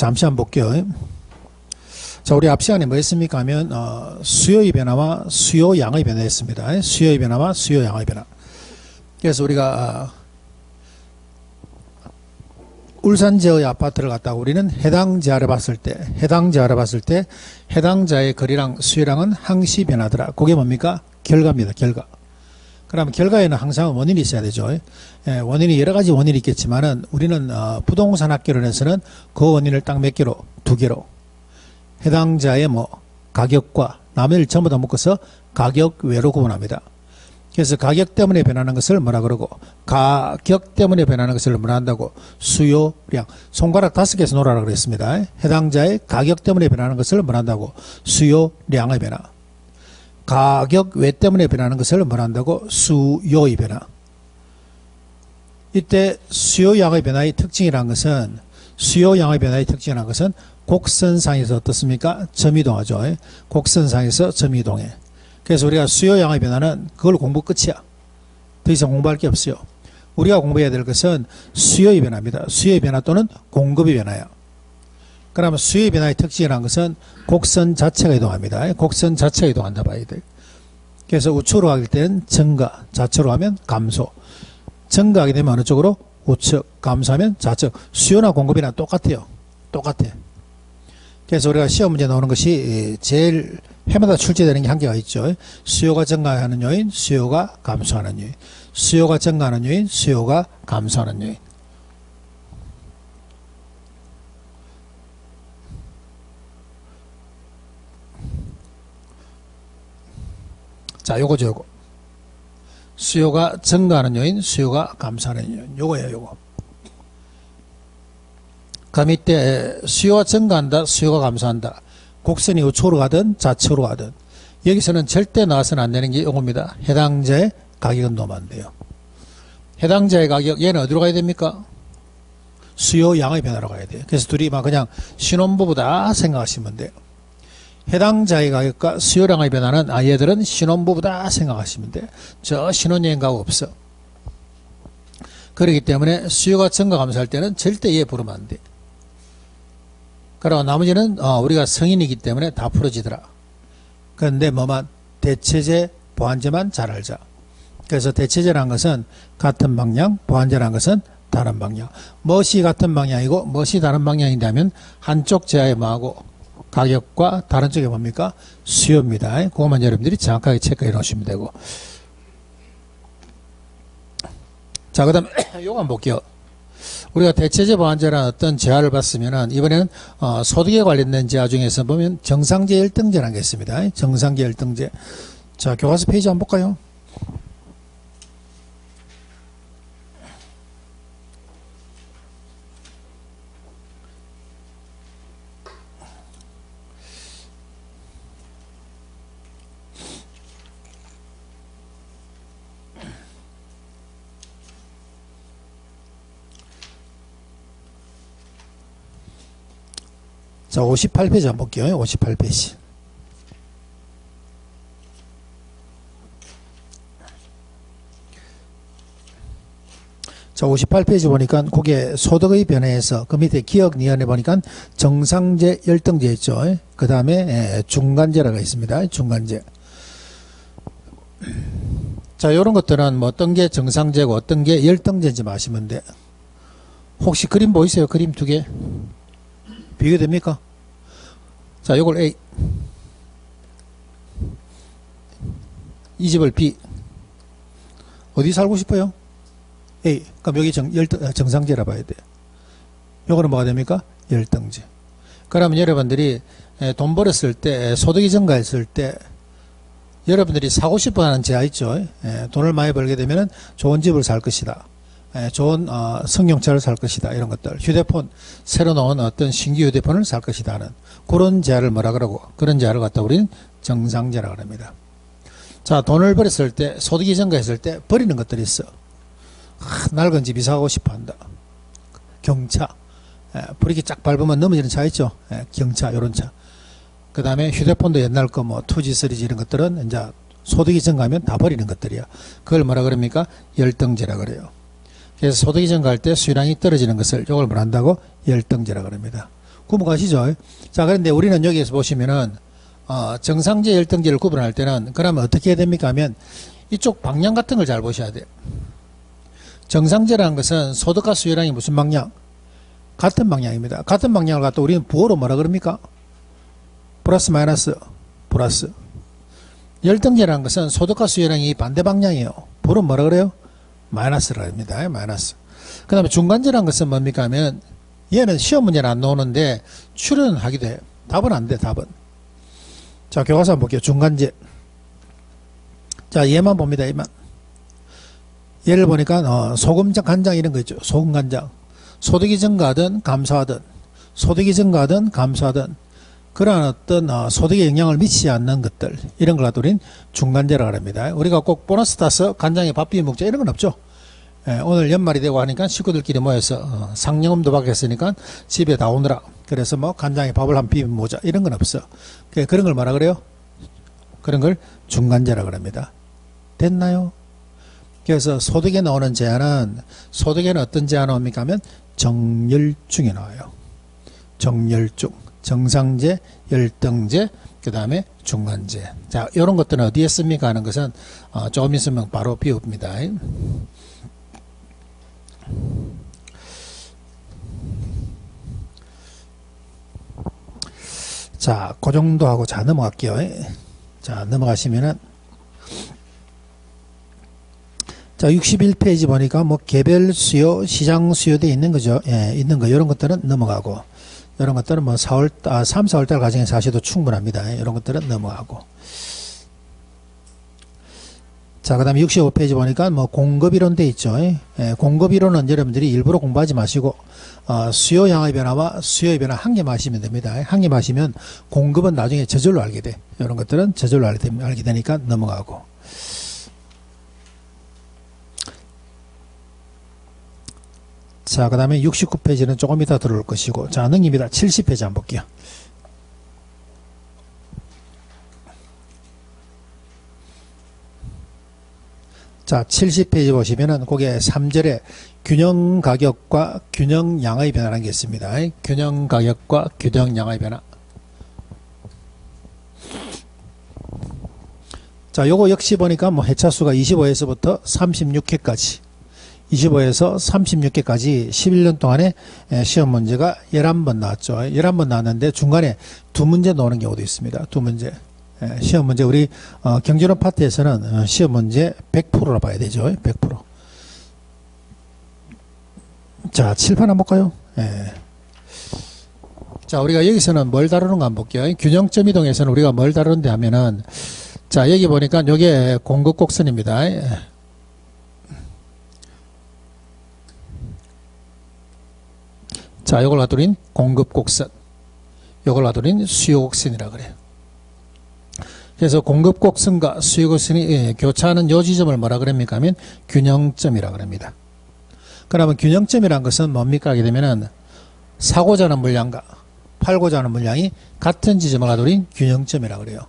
잠시 한번 볼게요. 자, 우리 앞 시간에 뭐 했습니까 하면 수요의 변화와 수요 양의 변화였습니다. 수요의 변화와 수요 양의 변화. 그래서 우리가 울산 지역의 아파트를 갖다가 우리는 해당 지하를 봤을 때 해당 자의 거리랑 수요량은 항시 변하더라. 그게 뭡니까? 결과입니다. 결과. 그러면 결과에는 항상 원인이 있어야 되죠. 원인이 여러 가지 원인이 있겠지만은 우리는 부동산 학개론에서는 그 원인을 딱 몇 개로? 두 개로. 해당자의 가격과 나머지를 전부 다 묶어서 가격외로 구분합니다. 그래서 가격 때문에 변하는 것을 뭐라 그러고, 가격 때문에 변하는 것을 뭐라 한다고? 수요량. 손가락 5개에서 놓으라고 그랬습니다. 해당자의 가격 때문에 변하는 것을 뭐라 한다고? 수요량의 변화. 가격 외 때문에 변하는 것을 뭐라 한다고? 수요의 변화. 이때 수요양의 변화의 특징이라는 것은, 수요양의 변화의 특징이라는 것은 곡선상에서 어떻습니까? 점이동하죠. 곡선상에서 점이동해. 그래서 우리가 수요양의 변화는 그걸 공부 끝이야. 더 이상 공부할 게 없어요. 우리가 공부해야 될 것은 수요의 변화입니다. 수요의 변화 또는 공급의 변화야. 그러면 수요의 변화의 특징이라는 것은 곡선 자체가 이동합니다. 곡선 자체가 이동한다 봐야 돼. 그래서 우측으로 가길 때는 증가, 좌측으로 가면 감소. 증가하게 되면 어느 쪽으로? 우측, 감소하면 좌측. 수요나 공급이나 똑같아요. 똑같아. 그래서 우리가 시험 문제 나오는 것이 제일 해마다 출제되는 게 한계가 있죠. 수요가 증가하는 요인, 수요가 감소하는 요인. 수요가 증가하는 요인, 수요가 감소하는 요인. 자, 요거죠, 요거. 수요가 증가하는 요인, 수요가 감소하는 요인. 요거예요, 요거. 그 밑에 수요가 증가한다, 수요가 감소한다. 곡선이 우측으로 가든 좌측으로 가든 여기서는 절대 나와서는 안 되는 게 요겁니다. 해당자의 가격은 놓으면 안 돼요. 해당자의 가격, 얘는 어디로 가야 됩니까? 수요 양의 변화로 가야 돼요. 그래서 둘이 막 그냥 신혼부부다 생각하시면 돼요. 해당자의 가격과 수요량의 변화는 얘들은 신혼부부다 생각하시면 돼요. 저 신혼여행 가고 없어. 그렇기 때문에 수요가 증가 감소할 때는 절대 얘 부르면 안 돼. 그리고 나머지는 우리가 성인이기 때문에 다 풀어지더라. 그런데 뭐만 대체제, 보완제만 잘 알자. 그래서 대체제라는 것은 같은 방향, 보완제라는 것은 다른 방향. 무엇이 같은 방향이고 무엇이 다른 방향이냐면 한쪽 제하에 뭐하고 가격과 다른 쪽에 뭡니까? 수요입니다. 그것만 여러분들이 정확하게 체크해 놓으시면 되고. 자, 그 다음에 요거 한번 볼게요. 우리가 대체제 보완제라는 어떤 제하를 봤으면은 이번에는 소득에 관련된 제하 중에서 보면 정상제 1등제라는 게 있습니다. 정상제 1등제. 자, 교과서 페이지 한번 볼까요? 자, 58페이지 한번 볼게요. 58페이지. 자, 58페이지 보니까 그게 소득의 변화에서 그 밑에 기억 니은에 보니까 정상제 1등제 있죠. 그 다음에 중간제라가 있습니다. 중간제. 자, 요런 것들은 뭐 어떤 게 정상제고 어떤 게 1등제인지 마시면 돼. 혹시 그림 보이세요? 그림 두 개. 비교됩니까? 자, 요걸 A, 이 집을 B. 어디 살고 싶어요? A. 그럼 여기 정상제라 봐야 돼요. 요거는 뭐가 됩니까? 1등제. 그러면 여러분들이 돈 벌었을 때, 소득이 증가했을 때, 여러분들이 사고 싶어 하는 제한 있죠. 돈을 많이 벌게 되면 좋은 집을 살 것이다. 좋은 승용차를 살 것이다. 이런 것들. 휴대폰, 새로 나온 어떤 신규 휴대폰을 살 것이다 하는 그런 제한을 뭐라 그러고, 그런 제한을 갖다 우리는 정상제라고 합니다. 자, 돈을 벌었을 때, 소득이 증가했을 때 버리는 것들이 있어. 낡은 집 이사하고 싶어 한다. 경차. 브레이크 쫙 밟으면 넘어지는 차 있죠. 경차, 요런 차. 그 다음에 휴대폰도 옛날 거 뭐 2G, 3G 이런 것들은 이제 소득이 증가하면 다 버리는 것들이야. 그걸 뭐라 그럽니까? 열등제라 그래요. 그래서 소득이 증가할 때 수요량이 떨어지는 것을 이걸 뭘 한다고? 열등제라 그럽니다. 구분가시죠? 자, 그런데 우리는 여기에서 보시면은, 정상제 열등제를 구분할 때는, 그러면 어떻게 해야 됩니까? 하면, 이쪽 방향 같은 걸 잘 보셔야 돼요. 정상제라는 것은 소득과 수요량이 무슨 방향? 같은 방향입니다. 같은 방향을 갖다 우리는 부호로 뭐라 그럽니까? 플러스 마이너스 플러스. 열등제라는 것은 소득과 수요량이 반대 방향이에요. 부호는 뭐라 그래요? 마이너스라 합니다. 마이너스. 그 다음에 중간제라는 것은 뭡니까 하면 얘는 시험 문제는 안 나오는데 출연은 하기도 해요. 답은 안 돼. 답은. 자, 교과서 한번 볼게요. 중간제. 자, 얘만 봅니다. 얘만. 예를 보니까 소금 간장 이런 거 있죠. 소금 간장. 소득이 증가하든 감소하든 소득이 증가하든 감소하든 그러한 어떤 소득에 영향을 미치지 않는 것들 이런 걸 갖다 우리는 중간재라고 합니다. 우리가 꼭 보너스 타서 간장에 밥 비벼 먹자 이런 건 없죠. 오늘 연말이 되고 하니까 식구들끼리 모여서 상여금도 받겠으니까 집에 다 오느라 그래서 뭐 간장에 밥을 한 비벼 먹자 이런 건 없어. 그런 걸 뭐라 그래요? 그런 걸 중간재라고 합니다. 됐나요? 그래서 소득에 나오는 제한은 소득에는 어떤 제한 나옵니까 하면 정열중에 나와요. 정열중, 정상제, 열등제, 그 다음에 중간제. 자, 이런 것들은 어디에 씁니까 하는 것은 조금 있으면 바로 비웁니다. 자, 그 정도 하고 자 넘어갈게요. 자, 넘어가시면은 자, 61페이지 보니까 뭐 개별 수요, 시장 수요돼 있는 거죠. 예, 있는 거 이런 것들은 넘어가고 이런 것들은 뭐 3, 4월달 과정에서 하셔도 충분합니다. 이런 것들은 넘어가고. 자, 그 다음에 65페이지 보니까 뭐 공급이론 돼 있죠. 예, 공급이론은 여러분들이 일부러 공부하지 마시고 수요 양의 변화와 수요의 변화 한 개만 하시면 됩니다. 한 개만 하시면 공급은 나중에 저절로 알게 돼. 이런 것들은 저절로 알게 되니까 넘어가고. 자, 그 다음에 69페이지는 조금 이따 들어올 것이고, 자, 넘깁니다. 70페이지 한번 볼게요. 자, 70페이지 보시면은, 거기에 3절에 균형 가격과 균형 양의 변화라는 게 있습니다. 균형 가격과 균형 양의 변화. 자, 요거 역시 보니까 뭐 회차수가 25회에서부터 36회까지. 25에서 36개까지 11년 동안에 시험 문제가 11번 나왔죠. 11번 나왔는데 중간에 2문제 나오는 경우도 있습니다. 2문제. 시험 문제 우리 경제론 파트에서는 시험 문제 100%라 봐야 되죠. 100%. 자, 칠판 한번 볼까요? 자, 우리가 여기서는 뭘 다루는가 한번 볼게요. 균형점 이동에서는 우리가 뭘 다루는데 하면은 자, 여기 보니까 요게 공급 곡선입니다. 자, 요걸 놔두린 공급 곡선, 요걸 놔두린 수요 곡선이라 그래요. 그래서 공급 곡선과 수요 곡선이 교차하는 요 지점을 뭐라 그럽니까 하면 균형점이라 그럽니다. 그러면 균형점이란 것은 뭡니까 하게 되면은 사고자 하는 물량과 팔고자 하는 물량이 같은 지점을 놔두린 균형점이라 그래요.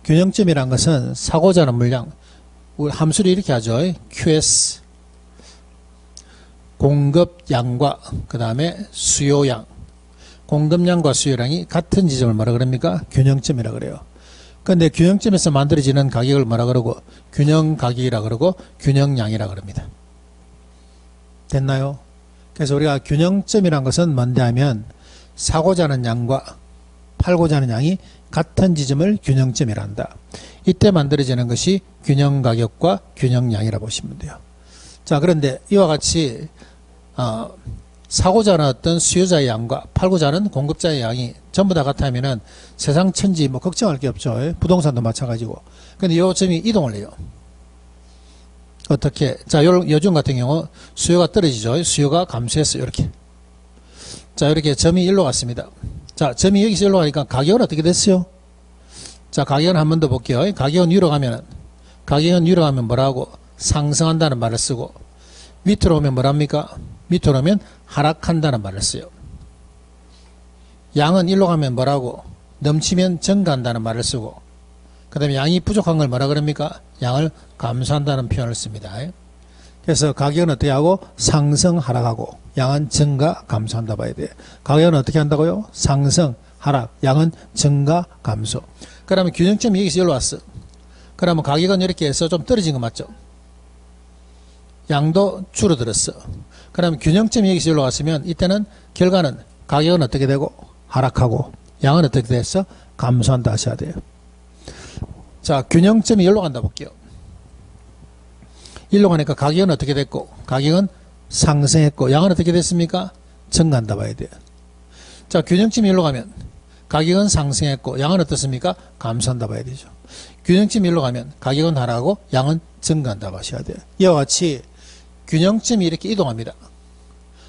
균형점이란 것은 사고자 하는 물량, 우리 함수를 이렇게 하죠. QS 공급량과 그 다음에 수요량, 공급량과 수요량이 같은 지점을 뭐라 그럽니까? 균형점이라 그래요. 그런데 균형점에서 만들어지는 가격을 뭐라 그러고 균형 가격이라 그러고 균형량이라 그럽니다. 됐나요? 그래서 우리가 균형점이란 것은 뭔데 하면 사고자 하는 양과 팔고자 하는 양이 같은 지점을 균형점이라 한다. 이때 만들어지는 것이 균형 가격과 균형량이라 보시면 돼요. 자, 그런데 이와 같이 사고자 하는 어떤 수요자의 양과 팔고자 하는 공급자의 양이 전부 다 같으면은 세상 천지 뭐 걱정할 게 없죠. 부동산도 마찬가지고. 근데 요 점이 이동을 해요. 어떻게? 자, 요즘 같은 경우 수요가 떨어지죠. 수요가 감소했어요. 이렇게. 자, 이렇게 점이 일로 갔습니다. 자, 점이 여기서 일로 가니까 가격은 어떻게 됐어요? 자, 가격은 한 번 더 볼게요. 가격은 위로 가면 뭐라고? 상승한다는 말을 쓰고, 밑으로 오면 뭐랍니까? 밑으로 오면 하락한다는 말을 써요. 양은 일로 가면 뭐라고? 넘치면 증가한다는 말을 쓰고, 그 다음에 양이 부족한 걸 뭐라 그럽니까? 양을 감소한다는 표현을 씁니다. 그래서 가격은 어떻게 하고 상승 하락하고 양은 증가 감소한다 봐야 돼. 가격은 어떻게 한다고요? 상승 하락, 양은 증가 감소. 그러면 균형점이 여기서 여기로 왔어. 그러면 가격은 이렇게 해서 좀 떨어진 거 맞죠? 양도 줄어들었어. 그러면 균형점이 여기서 여기로 왔으면 이때는 결과는 가격은 어떻게 되고 하락하고 양은 어떻게 됐어? 감소한다 하셔야 돼요. 자, 균형점이 여기로 간다 볼게요. 일로 가니까 가격은 어떻게 됐고 가격은 상승했고 양은 어떻게 됐습니까? 증가한다 봐야 돼요. 자, 균형점이 일로 가면 가격은 상승했고 양은 어떻습니까? 감소한다 봐야 되죠. 균형점이 일로 가면 가격은 하락하고 양은 증가한다 봐셔야 돼요. 이와 같이 균형점이 이렇게 이동합니다.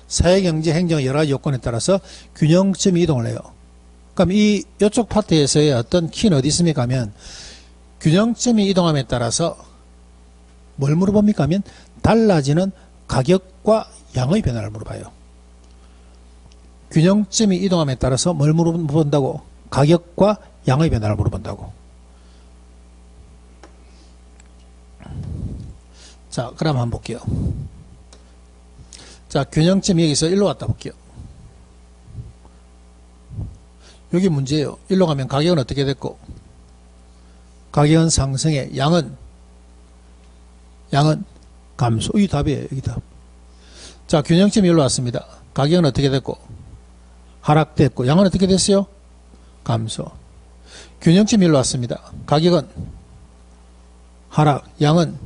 사회경제 행정의 여러 가지 요건에 따라서 균형점이 이동을 해요. 그럼 이쪽 파트에서의 어떤 키는 어디 있습니까 하면 균형점이 이동함에 따라서 뭘 물어봅니까 하면 달라지는 가격과 양의 변화를 물어봐요. 균형점이 이동함에 따라서 뭘 물어본다고? 가격과 양의 변화를 물어본다고. 자, 그럼 한번 볼게요. 자, 균형점이 여기서 일로 왔다 볼게요. 여기 문제예요. 일로 가면 가격은 어떻게 됐고 가격은 상승해 양은 감소. 이 답이에요. 여기 답. 자, 균형점이 일로 왔습니다. 가격은 어떻게 됐고 하락됐고 양은 어떻게 됐어요? 감소. 균형점이 일로 왔습니다. 가격은 하락, 양은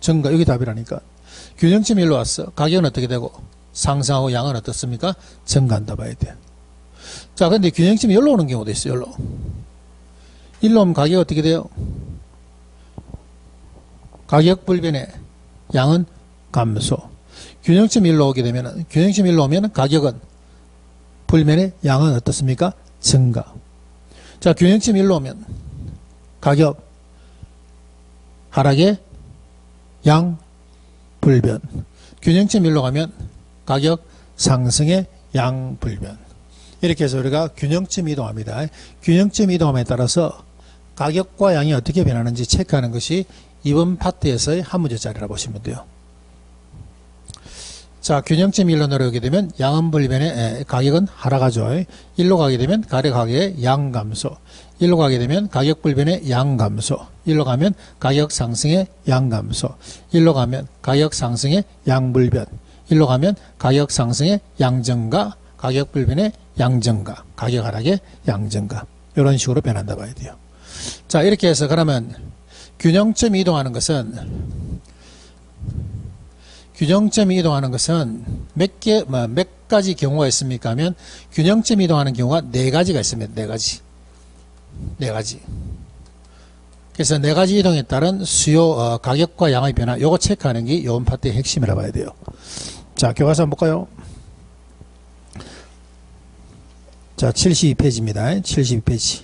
증가. 여기 답이라니까. 균형점이 일로 왔어. 가격은 어떻게 되고 상승하고 양은 어떻습니까? 증가한다 봐야 돼. 자, 근데 균형점이 여기로 오는 경우도 있어요. 여기로. 일로 오면 가격이 어떻게 돼요? 가격 불변에 양은 감소. 균형점이 일로 오게 되면 균형점이 일로 오면 가격은 불변에 양은 어떻습니까? 증가. 자, 균형점이 일로 오면 가격 하락에 양 불변. 균형점이 일로 가면 가격 상승에 양 불변. 이렇게 해서 우리가 균형점 이동합니다. 균형점 이동함에 따라서 가격과 양이 어떻게 변하는지 체크하는 것이 이번 파트에서의 한 문제짜리라 보시면 돼요. 자, 균형점 일로 내려오게 되면 양은 불변에 가격은 하락하죠. 일로 가게 되면 가격의 양 감소. 일로 가게 되면 가격 불변의 양 감소. 일로 가면 가격 상승의 양 감소. 일로 가면 가격 상승의 양 불변. 일로 가면 가격 상승의 양 증가. 가격 불변의 양 증가. 가격 하락의 양 증가. 이런 식으로 변한다 봐야 돼요. 자, 이렇게 해서 그러면 균형점이 이동하는 것은 몇 가지 경우가 있습니까 하면 균형점이 이동하는 경우가 4가지가 있습니다. 4가지. 그래서 4가지 이동에 따른 수요 가격과 양의 변화 요거 체크하는 게 이번 파트의 핵심이라 봐야 돼요. 자, 교과서 한번 볼까요? 자, 72페이지입니다. 72페이지.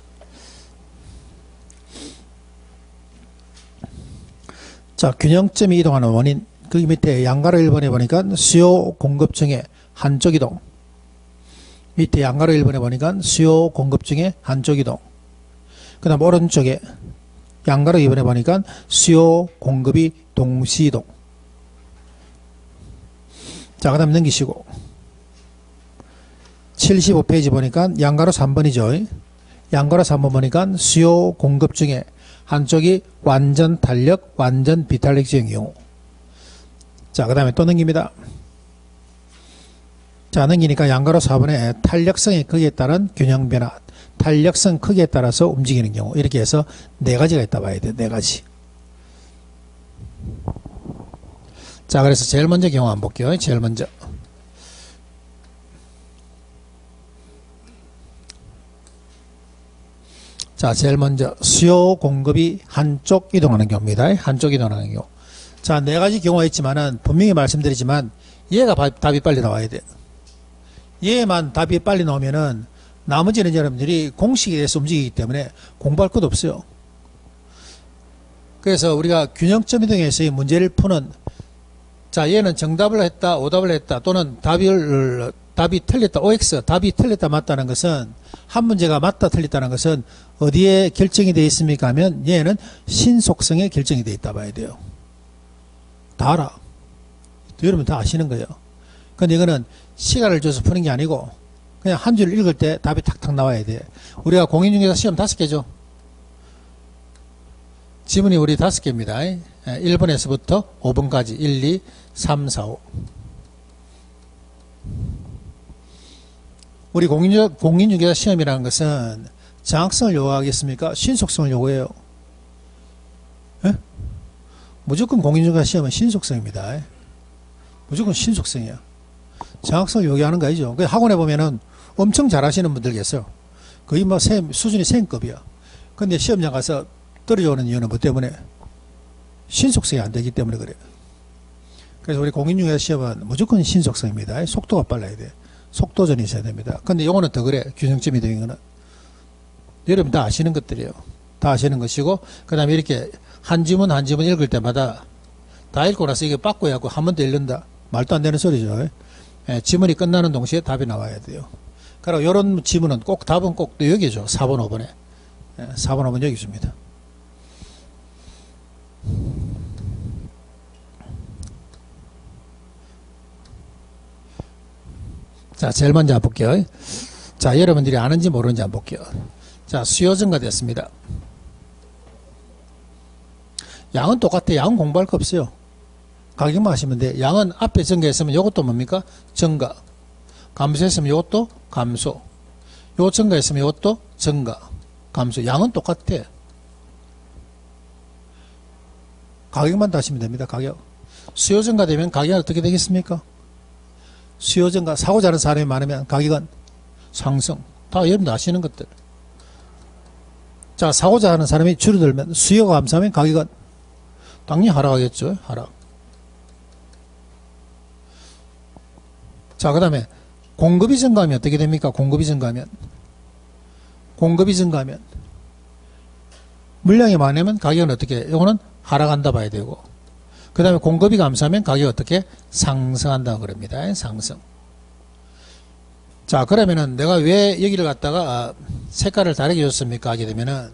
자, 균형점이 이동하는 원인. 그 밑에 양가로 1번에 보니까 수요 공급 중에 한쪽 이동. 밑에 양가로 1번에 보니까 수요 공급 중에 한쪽 이동. 그 다음 오른쪽에 양가로 2번에 보니까 수요 공급이 동시 이동. 자, 그 다음 넘기시고 75페이지 보니까 양가로 3번이죠. 양가로 3번 보니까 수요 공급 중에 한쪽이 완전 탄력, 완전 비탄력적인 경우. 자, 그 다음에 또 넘깁니다. 자, 넘기니까 양가로 4번에 탄력성의 크기에 따른 균형 변화, 탄력성 크기에 따라서 움직이는 경우. 이렇게 해서 4가지가 있다 봐야 돼. 4가지. 자, 그래서 제일 먼저 경우 한번 볼게요. 제일 먼저. 자, 제일 먼저 수요 공급이 한쪽 이동하는 경우입니다. 한쪽 이동하는 경우. 자, 4가지 경우가 있지만은 분명히 말씀드리지만 얘가 답이 빨리 나와야 돼. 얘만 답이 빨리 나오면은 나머지는 여러분들이 공식에 대해서 움직이기 때문에 공부할 것도 없어요. 그래서 우리가 균형점 이동에서의 문제를 푸는, 자, 얘는 정답을 했다, 오답을 했다, 또는 답이 틀렸다, OX, 답이 틀렸다, 맞다는 것은, 한 문제가 맞다, 틀렸다는 것은 어디에 결정이 되어 있습니까 하면 얘는 신속성에 결정이 되어 있다 봐야 돼요. 다 알아. 여러분 다 아시는 거예요. 근데 이거는 시간을 줘서 푸는 게 아니고 그냥 한 줄 읽을 때 답이 탁탁 나와야 돼. 우리가 공인중개사 시험 5개죠. 지문이 우리 5개입니다. 1번에서부터 5번까지 1, 2, 3, 4, 5. 우리 공인중개사 시험이라는 것은 정확성을 요구하겠습니까? 신속성을 요구해요. 에? 무조건 공인중개사 시험은 신속성입니다. 무조건 신속성이야. 정확성을 요구하는 거 아니죠. 학원에 보면은 엄청 잘하시는 분들 계세요. 거의 뭐 수준이 쌤급이야. 근데 시험장 가서 떨어져오는 이유는 뭐 때문에? 신속성이 안 되기 때문에 그래요. 그래서 우리 공인중개사 시험은 무조건 신속성입니다. 속도가 빨라야 돼. 속도전이 있어야 됩니다. 근데 요거는 더 그래. 균형점이 되는 거는. 여러분 다 아시는 것들이에요. 다 아시는 것이고, 그 다음에 이렇게 한 지문 한 지문 읽을 때마다 다 읽고 나서 이게 바꿔야 하고 한 번 더 읽는다. 말도 안 되는 소리죠. 지문이 끝나는 동시에 답이 나와야 돼요. 그리고 이런 지문은 꼭 답은 꼭 또 여기죠. 4번, 5번에. 4번, 5번 여기 있습니다. 자, 제일 먼저 한번 볼게요. 자, 여러분들이 아는지 모르는지 한번 볼게요. 자, 수요 증가됐습니다. 양은 똑같아요. 양은 공부할 거 없어요. 가격만 하시면 돼. 양은 앞에 증가했으면 이것도 뭡니까? 증가. 감소했으면 이것도 감소. 요 증가했으면 이것도 증가. 감소. 양은 똑같아. 가격만 다시면 됩니다. 가격. 수요 증가되면 가격은 어떻게 되겠습니까? 수요 증가, 사고자 하는 사람이 많으면 가격은 상승. 다 여러분들 아시는 것들. 자, 사고자 하는 사람이 줄어들면 수요가 감소하면 가격은 당연히 하락하겠죠. 하락. 자, 그 다음에 공급이 증가하면 어떻게 됩니까? 공급이 증가하면. 공급이 증가하면. 물량이 많으면 가격은 어떻게, 이거는 하락한다 봐야 되고. 그 다음에 공급이 감소하면 가격이 어떻게 상승한다 그럽니다. 상승. 자, 그러면은 내가 왜 여기를 갖다가 색깔을 다르게 줬습니까? 하게 되면은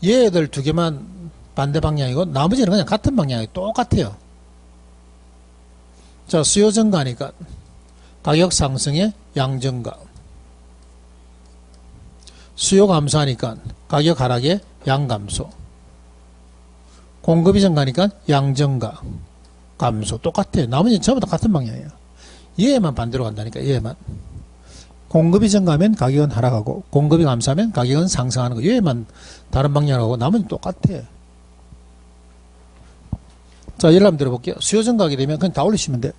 얘들 두 개만 반대 방향이고 나머지는 그냥 같은 방향이 똑같아요. 자, 수요 증가니까 가격 상승에 양 증가. 수요 감소하니까 가격 하락에 양 감소. 공급이 증가니까 양 증가. 감소. 똑같아요. 나머지는 전부 다 같은 방향이에요. 얘만 반대로 간다니까, 얘만. 공급이 증가하면 가격은 하락하고, 공급이 감소하면 가격은 상승하는 거. 얘만 다른 방향으로 가고, 나머지는 똑같아요. 자, 예를 한번 들어볼게요. 수요 증가하게 되면 그냥 다 올리시면 돼.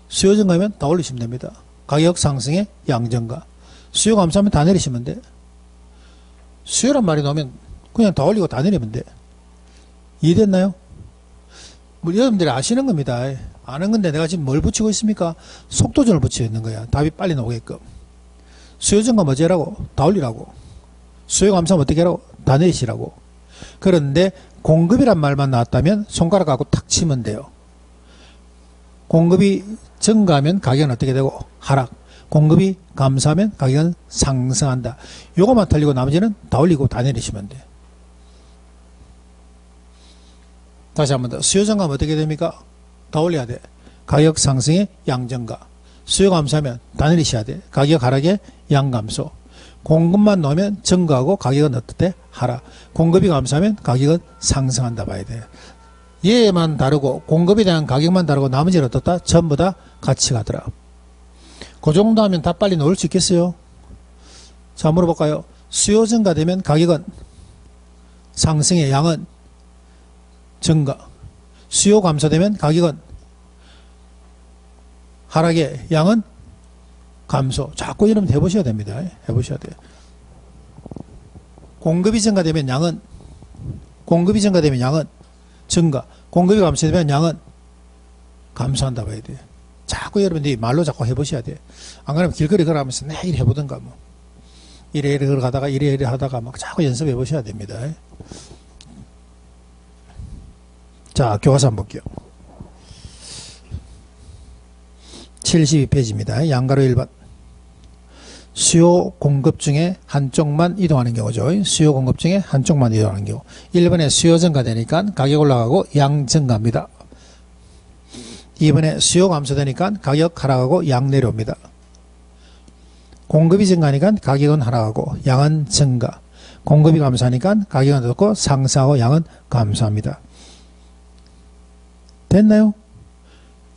수요 증가하면 다 올리시면 됩니다. 가격 상승에 양 증가. 수요 감소하면 다 내리시면 돼. 수요란 말이 나오면 그냥 다 올리고 다 내리면 돼. 이해됐나요? 뭐 여러분들이 아시는 겁니다. 아는 건데 내가 지금 뭘 붙이고 있습니까? 속도전을 붙이고 있는 거야. 답이 빨리 나오게끔. 수요 증가 뭐지 라고? 다 올리라고. 수요 감소하면 어떻게 하라고? 다 내리시라고. 그런데 공급이란 말만 나왔다면 손가락 하고 탁 치면 돼요. 공급이 증가하면 가격은 어떻게 되고? 하락. 공급이 감소하면 가격은 상승한다. 요거만 틀리고 나머지는 다 올리고 다 내리시면 돼. 다시 한번 더. 수요 증가하면 어떻게 됩니까? 다 올려야 돼. 가격 상승에 양 증가. 수요 감소하면 다 내리셔야 돼. 가격 하락에 양 감소. 공급만 넣으면 증가하고 가격은 어떻대? 하락. 공급이 감소하면 가격은 상승한다 봐야 돼. 얘만 다르고 공급에 대한 가격만 다르고 나머지는 어떻다? 전부 다 같이 가더라. 그 정도 하면 다 빨리 넣을 수 있겠어요? 자, 물어볼까요? 수요 증가되면 가격은 상승의 양은 증가. 수요 감소되면 가격은 하락의 양은 감소. 자꾸 이러면 해보셔야 됩니다. 해보셔야 돼요. 공급이 증가되면 양은 증가. 공급이 감소되면 양은 감소한다 봐야 돼요. 자꾸 여러분들이 말로 자꾸 해보셔야 돼요. 안 그러면 길거리 걸어가면서 매일 해보던가 뭐. 이래 걸어가다가 이래 하다가 막 자꾸 연습해 보셔야 됩니다. 자, 교과서 한번 볼게요. 72페이지입니다. 양가로 1번. 수요 공급 중에 한쪽만 이동하는 경우죠. 수요 공급 중에 한쪽만 이동하는 경우. 1번에 수요 증가되니까 가격 올라가고 양 증가합니다. 이번에 수요 감소되니까 가격 하락하고 양 내려옵니다. 공급이 증가하니까 가격은 하락하고 양은 증가. 공급이 감소하니까 가격은 높고 상승하고 양은 감소합니다. 됐나요?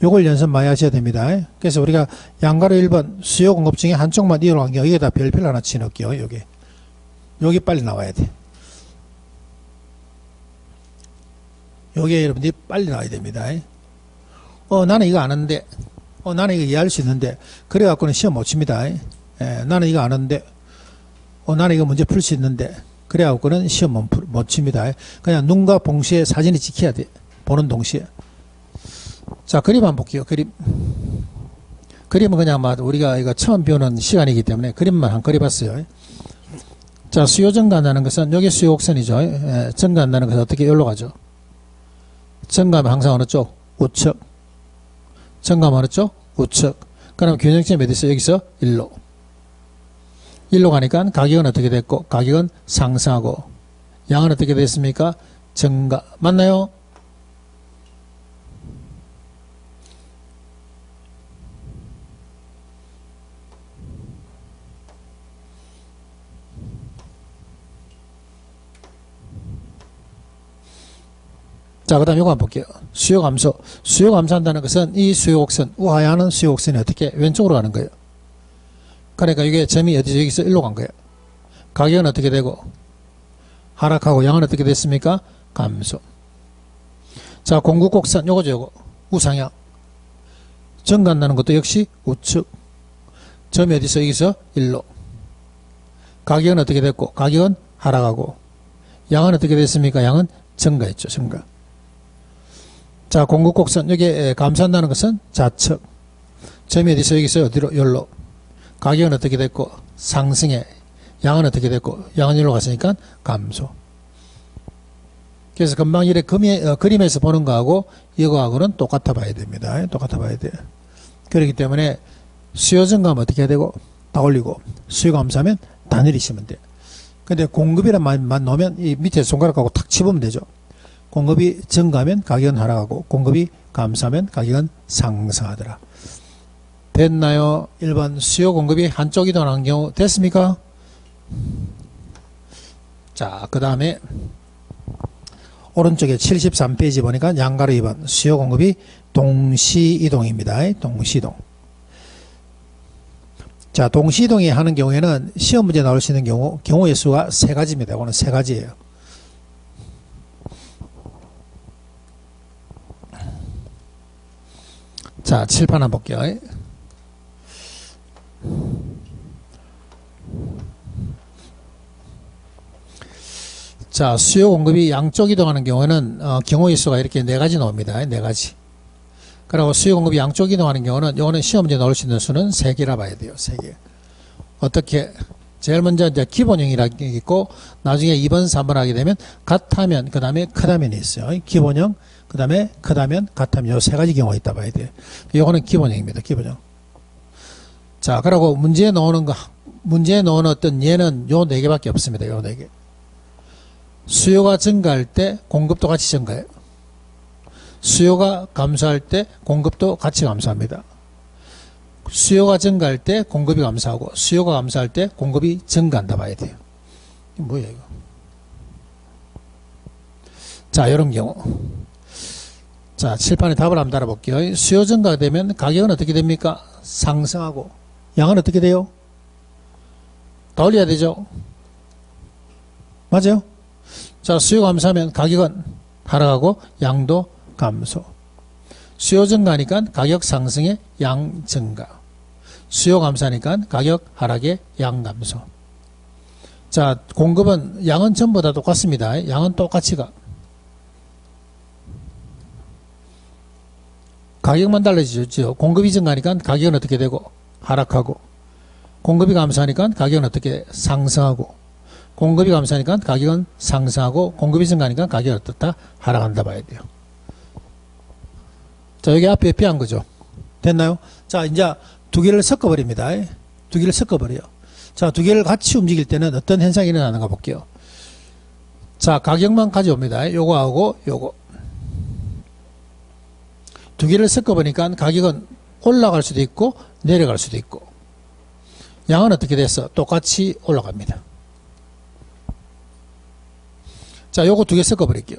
요걸 연습 많이 하셔야 됩니다. 그래서 우리가 양가로 1번 수요 공급 중에 한쪽만 이용한 경우 여기다 별표 하나 치놓을게요. 여기 빨리 나와야 돼. 여기에 여러분들이 빨리 나와야 됩니다. 나는 이거 아는데, 나는 이거 이해할 수 있는데, 그래갖고는 시험 못 칩니다. 나는 이거 아는데, 나는 이거 문제 풀 수 있는데, 그래갖고는 시험 못 칩니다. 그냥 눈과 동시에 사진이 찍혀야 돼. 보는 동시에. 자, 그림 한번 볼게요. 그림은 그냥 우리가 이거 처음 배우는 시간이기 때문에 그림만 한 그려봤어요. 자, 수요 증가한다는 것은 여기 수요 곡선이죠. 증가한다는 것은 어떻게 여기로 가죠? 증가하면 항상 어느 쪽? 우측. 증가하면 어느 쪽? 우측. 그럼 균형점이 어디 있어요? 여기서 1로. 1로 가니까 가격은 어떻게 됐고, 가격은 상승하고, 양은 어떻게 됐습니까? 증가. 맞나요? 자, 그 다음 이거 한번 볼게요. 수요 감소. 수요 감소한다는 것은 이 수요 곡선, 우하향하는 수요 곡선이 어떻게 왼쪽으로 가는 거예요. 그러니까 이게 점이 어디서 여기서 1로 간 거예요. 가격은 어떻게 되고, 하락하고 양은 어떻게 됐습니까? 감소. 자, 공급 곡선, 요거. 우상향. 증가한다는 것도 역시 우측. 점이 어디서 여기서 1로. 가격은 어떻게 됐고, 가격은 하락하고, 양은 어떻게 됐습니까? 양은 증가했죠, 증가. 자, 공급 곡선, 여기 감소한다는 것은 좌측. 점이 어디서 여기서 어디로? 열로. 가격은 어떻게 됐고, 상승해. 양은 어떻게 됐고, 양은 열로 갔으니까 감소. 그래서 금방 이래 그림에서 보는 거하고 이거하고는 똑같아 봐야 됩니다. 똑같아 봐야 돼요. 그렇기 때문에 수요 증가하면 어떻게 해야 되고, 다 올리고, 수요 감소하면 다 내리시면 돼요. 근데 공급이란 말만 넣으면 이 밑에 손가락하고 탁 집으면 되죠. 공급이 증가하면 가격은 하락하고, 공급이 감소하면 가격은 상승하더라. 됐나요? 1번 수요 공급이 한쪽 이동하는 경우 됐습니까? 자, 그 다음에 오른쪽에 73페이지 보니까 양가로 2번 수요 공급이 동시이동입니다. 동시이동. 자, 동시이동이 하는 경우에는 시험 문제 나올 수 있는 경우의 수가 3가지입니다. 이거는 3가지예요. 자, 칠판 한번 볼게요. 자, 수요 공급이 양쪽 이동하는 경우는 경우의 수가 이렇게 4가지 나옵니다. 4가지. 그리고 수요 공급이 양쪽 이동하는 경우는 이거는 시험 문제 나올 수 있는 수는 3개라 봐야 돼요. 3개. 어떻게? 제일 먼저 이제 기본형이라는 게 있고, 나중에 2번, 3번 하게 되면 같다면, 그 다음에 크다면이 있어요. 기본형, 그 다음에 크다면, 같다면, 요 3가지 경우가 있다 봐야 돼요. 요거는 기본형입니다. 기본형. 자, 그리고 문제에 넣는 어떤 예는 요 4개밖에 없습니다. 요 4개. 수요가 증가할 때 공급도 같이 증가해요. 수요가 감소할 때 공급도 같이 감소합니다. 수요가 증가할 때 공급이 감소하고, 수요가 감소할 때 공급이 증가한다 봐야 돼요. 이게 뭐야 이거? 자, 이런 경우. 자, 칠판에 답을 한번 달아볼게요. 수요 증가가 되면 가격은 어떻게 됩니까? 상승하고, 양은 어떻게 돼요? 다 올려야 되죠? 맞아요? 자, 수요 감소하면 가격은 하락하고 양도 감소. 수요 증가하니까 가격 상승에 양 증가. 수요 감소하니까 가격 하락에 양 감소. 자, 공급은 양은 전부 다 똑같습니다. 양은 똑같이 가. 가격만 달라지죠. 공급이 증가하니까 가격은 어떻게 되고 하락하고, 공급이 감소하니까 가격은 어떻게 상승하고, 공급이 감소하니까 가격은 상승하고, 공급이 증가하니까 가격은 어떻다? 하락한다 봐야 돼요. 자, 여기 앞에 비한 거죠. 됐나요? 자, 이제 2개를 섞어버립니다. 2개를 섞어버려요. 자, 2개를 같이 움직일 때는 어떤 현상이 일어나는가 볼게요. 자, 가격만 가져옵니다. 요거하고 요거. 두 개를 섞어보니까 가격은 올라갈 수도 있고 내려갈 수도 있고 양은 어떻게 됐어? 똑같이 올라갑니다. 자, 요거 두 개 섞어버릴게요.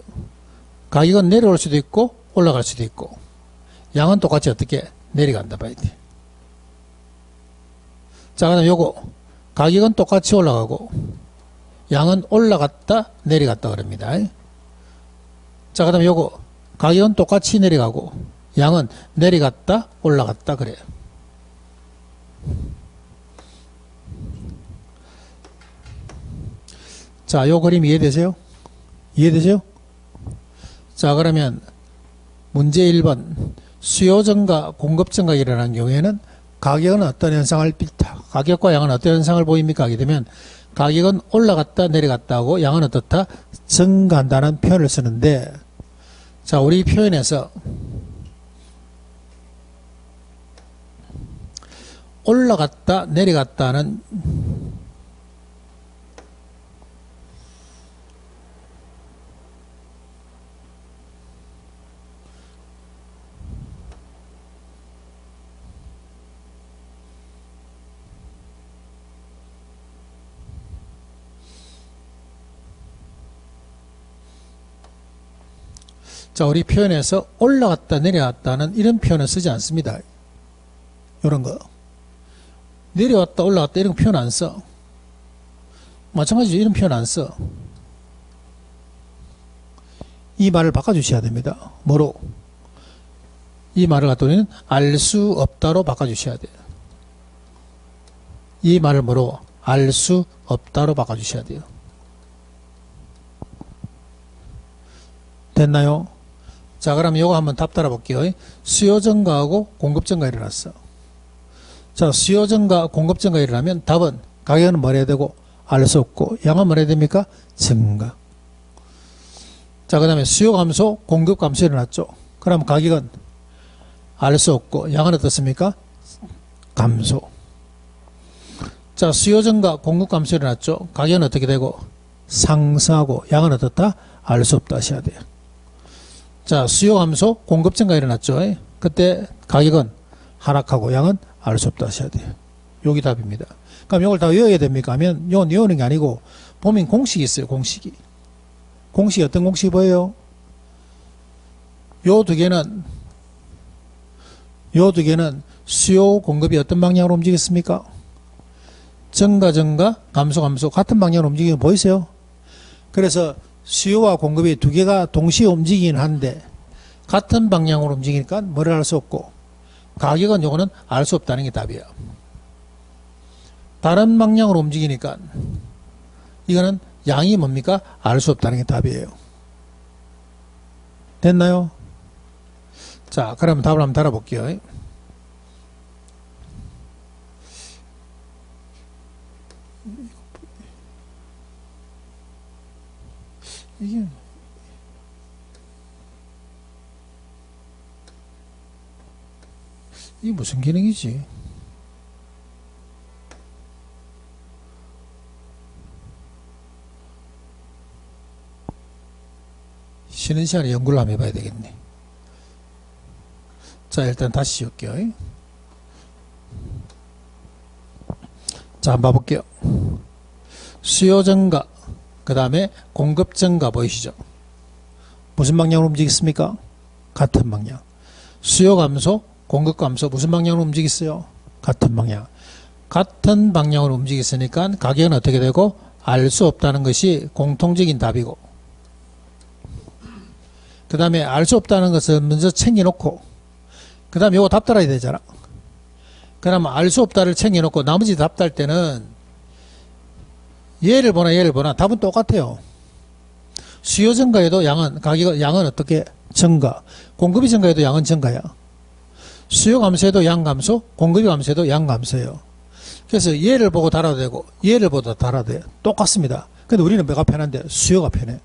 가격은 내려올 수도 있고 올라갈 수도 있고 양은 똑같이 어떻게 내려간다 봐야 돼. 자, 그 다음 요거 가격은 똑같이 올라가고 양은 올라갔다 내려갔다 그럽니다. 자, 그 다음 요거 가격은 똑같이 내려가고 양은 내려갔다 올라갔다 그래요. 자, 요 그림 이해되세요? 이해되세요? 자, 그러면 문제 1번 수요 증가 공급 증가가 일어난 경우에는 가격은 어떤 현상을 가격과 양은 어떤 현상을 보입니까? 하게 되면 가격은 올라갔다 내려갔다 하고 양은 어떻다? 증가한다는 표현을 쓰는데, 자, 우리 표현에서 올라갔다 내려갔다는 자, 우리 표현에서 올라갔다 내려갔다는 이런 표현을 쓰지 않습니다. 이런 거 내려왔다 올라갔다 이런 거 표현 안 써. 마찬가지로 이런 표현 안 써. 이 말을 바꿔주셔야 됩니다. 뭐로? 이 말을 갖다 우리는 알 수 없다로 바꿔주셔야 돼요. 이 말을 뭐로? 알 수 없다로 바꿔주셔야 돼요. 됐나요? 자, 그럼 요거 한번 답 따라 볼게요. 수요 증가하고 공급 증가 일어났어. 자, 수요 증가 공급 증가 일어나면 답은 가격은 뭐 해야 되고 알 수 없고 양은 뭐 해야 됩니까? 증가. 자, 그 다음에 수요 감소 공급 감소 일어났죠. 그럼 가격은 알 수 없고 양은 어떻습니까? 감소. 자, 수요 증가 공급 감소 일어났죠. 가격은 어떻게 되고 상승하고 양은 어떻다? 알 수 없다 하셔야 돼요. 자, 수요 감소 공급 증가 일어났죠. 그때 가격은 하락하고 양은 알 수 없다 하셔야 돼요. 여기 답입니다. 그럼 이걸 다 외워야 됩니까? 하면 이건 외우는 게 아니고 보면 공식이 있어요. 공식이 어떤 공식이 보여요? 요 두 개는 수요 공급이 어떤 방향으로 움직였습니까? 증가 감소 같은 방향으로 움직이는 거 보이세요? 그래서 수요와 공급이 두 개가 동시에 움직이긴 한데 같은 방향으로 움직이니까 뭐를 알 수 없고 가격은 요거는 알 수 없다는 게 답이에요. 다른 방향으로 움직이니까 이거는 양이 뭡니까? 알 수 없다는 게 답이에요. 됐나요? 자, 그럼 답을 한번 달아볼게요. 이게 무슨 기능이지? 쉬는 시간에 연구를 한번 해봐야 되겠네. 자, 일단 다시 지울게요. 자, 한번 봐볼게요. 수요 증가, 그 다음에 공급 증가 보이시죠? 무슨 방향으로 움직였습니까? 같은 방향. 수요 감소, 공급 감소 무슨 방향으로 움직였어요? 같은 방향. 같은 방향으로 움직였으니까 가격은 어떻게 되고 알 수 없다는 것이 공통적인 답이고, 그 다음에 알 수 없다는 것을 먼저 챙겨놓고 그 다음에 이거 답 달아야 되잖아. 그러면 알 수 없다를 챙겨놓고 나머지 답 달 때는 얘를 보나 답은 똑같아요. 수요 증가에도 양은 어떻게 증가, 공급이 증가해도 양은 증가야. 수요 감소해도 양 감소, 공급이 감소해도 양 감소예요. 그래서 얘를 보고 달아도 되고 얘를 보고 달아도 돼. 똑같습니다. 근데 우리는 뭐가 편한데? 수요가 편해.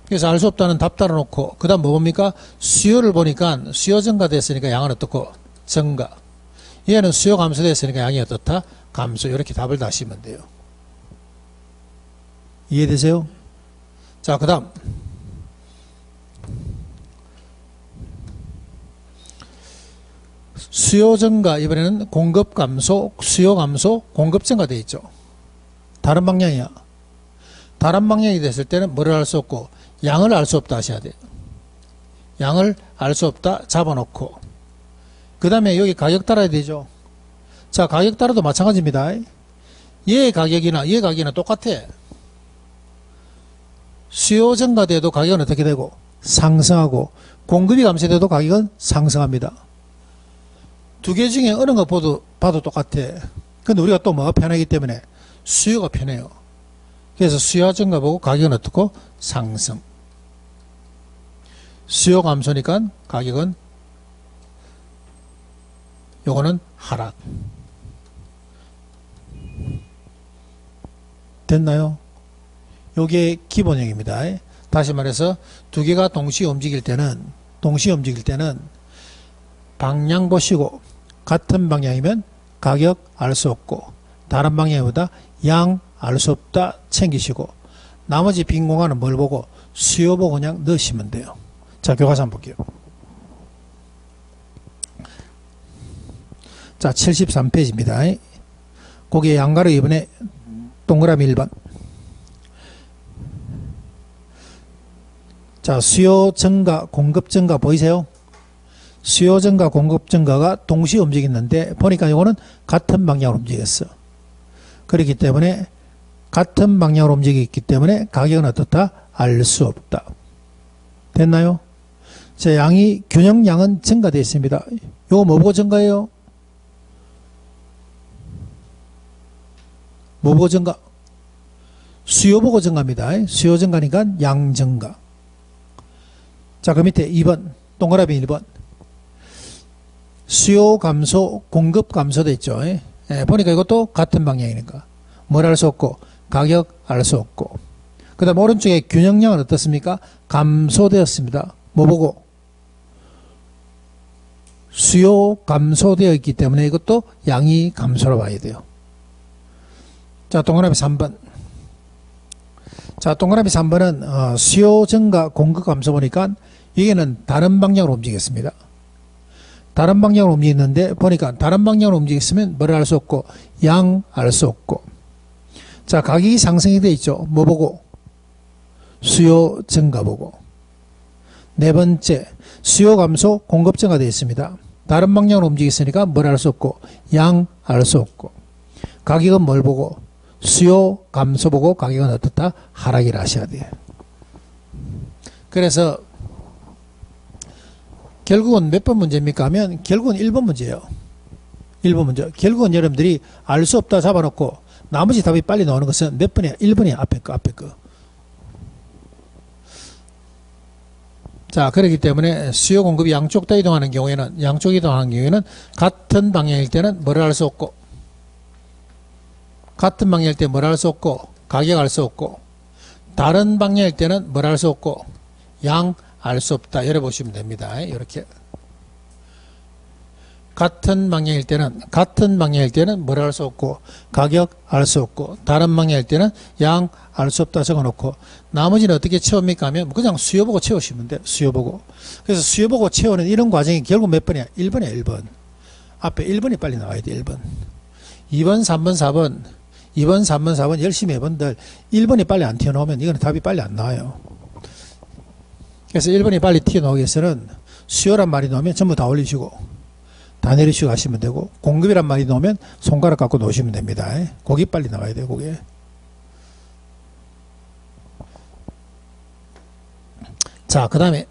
그래서 알 수 없다는 답 달아놓고 그 다음 뭐 봅니까? 수요를 보니까 수요 증가됐으니까 양은 어떻고? 증가. 얘는 수요 감소됐으니까 양이 어떻다? 감소. 이렇게 답을 다시면 돼요. 이해되세요? 자, 그 다음 수요 증가, 이번에는 공급 감소, 수요 감소, 공급 증가 되어 있죠. 다른 방향이야. 다른 방향이 됐을 때는 뭐를 알 수 없고 양을 알 수 없다 하셔야 돼요. 양을 알 수 없다 잡아놓고 그 다음에 여기 가격 따라야 되죠. 자, 가격 따라도 마찬가지입니다. 얘 가격이나 똑같아. 수요 증가돼도 가격은 어떻게 되고 상승하고 공급이 감소돼도 가격은 상승합니다. 두 개 중에 어느 거 봐도 똑같아. 근데 우리가 또 뭐가 편하기 때문에 수요가 편해요. 그래서 수요 증가 보고 가격은 어떻고 상승. 수요 감소니까 가격은 요거는 하락. 됐나요? 요게 기본형입니다. 다시 말해서 두 개가 동시에 움직일 때는 방향 보시고 같은 방향이면 가격 알 수 없고 다른 방향보다 양 알 수 없다 챙기시고 나머지 빈 공간은 뭘 보고 수요 보고 그냥 넣으시면 돼요. 자, 교과서 한번 볼게요. 자, 73페이지입니다. 거기에 양가로 이번에 동그라미 1번. 자, 수요 증가, 공급 증가 보이세요? 수요 증가, 공급 증가가 동시에 움직였는데 보니까 이거는 같은 방향으로 움직였어. 그렇기 때문에 같은 방향으로 움직였기 때문에 가격은 어떻다? 알 수 없다. 됐나요? 자, 양이 균형량은 증가되어 있습니다. 이거 뭐 보고 증가해요? 뭐 보고 증가? 수요 보고 증가입니다. 수요 증가니까 양 증가. 자, 그 밑에 2번 동그라미 1번 수요 감소 공급 감소 돼 있죠. 보니까 이것도 같은 방향이니까 뭘 알 수 없고 가격 알 수 없고 그 다음 오른쪽에 균형량은 어떻습니까? 감소되었습니다. 뭐 보고? 수요 감소되어 있기 때문에 이것도 양이 감소로 봐야 돼요. 자, 동그라미 3번. 자, 동그라미 3번은 수요 증가 공급 감소 보니까 여기는 다른 방향으로 움직였습니다. 다른 방향으로 움직였는데 보니까 다른 방향으로 움직였으면 뭐를 알 수 없고 양 알 수 없고 자, 가격이 상승이 되어 있죠. 뭐 보고? 수요 증가 보고. 네 번째, 수요 감소 공급 증가 되어 있습니다. 다른 방향으로 움직였으니까 뭘 알 수 없고 양 알 수 없고 가격은 뭘 보고? 수요 감소 보고 가격은 어떻다? 하락이라 하셔야 돼요. 그래서 결국은 몇 번 문제입니까 하면 결국은 1번 문제예요. 1번 문제. 결국은 여러분들이 알 수 없다 잡아놓고 나머지 답이 빨리 나오는 것은 몇 번이야? 1번이야. 앞에 거. 자, 그렇기 때문에 수요 공급이 양쪽 다 이동하는 경우에는 같은 방향일 때는 뭐를 알 수 없고 같은 방향일 때 뭘 알 수 없고 가격 알 수 없고 다른 방향일 때는 뭘 알 수 없고 양 알 수 없다. 열어보시면 됩니다. 이렇게 같은 방향일 때는 뭘 알 수 없고 가격 알 수 없고 다른 방향일 때는 양 알 수 없다 적어놓고 나머지는 어떻게 채웁니까 하면 그냥 수요 보고 채우시면 돼요. 수요 보고. 그래서 수요 보고 채우는 이런 과정이 결국 몇 번이야? 1번이야. 1번. 앞에 1번이 빨리 나와야 돼. 1번. 2번 3번 4번 2번 3번 4번 열심히 해본들 1번이 빨리 안 튀어나오면 이거는 답이 빨리 안 나와요. 그래서 1번이 빨리 튀어나오기 위해서는 수요란 말이 나오면 전부 다 올리시고 다 내리시고 하시면 되고 공급이란 말이 나오면 손가락 갖고 놓으시면 됩니다. 고기 빨리 나와야 돼요. 고기. 자, 그 다음에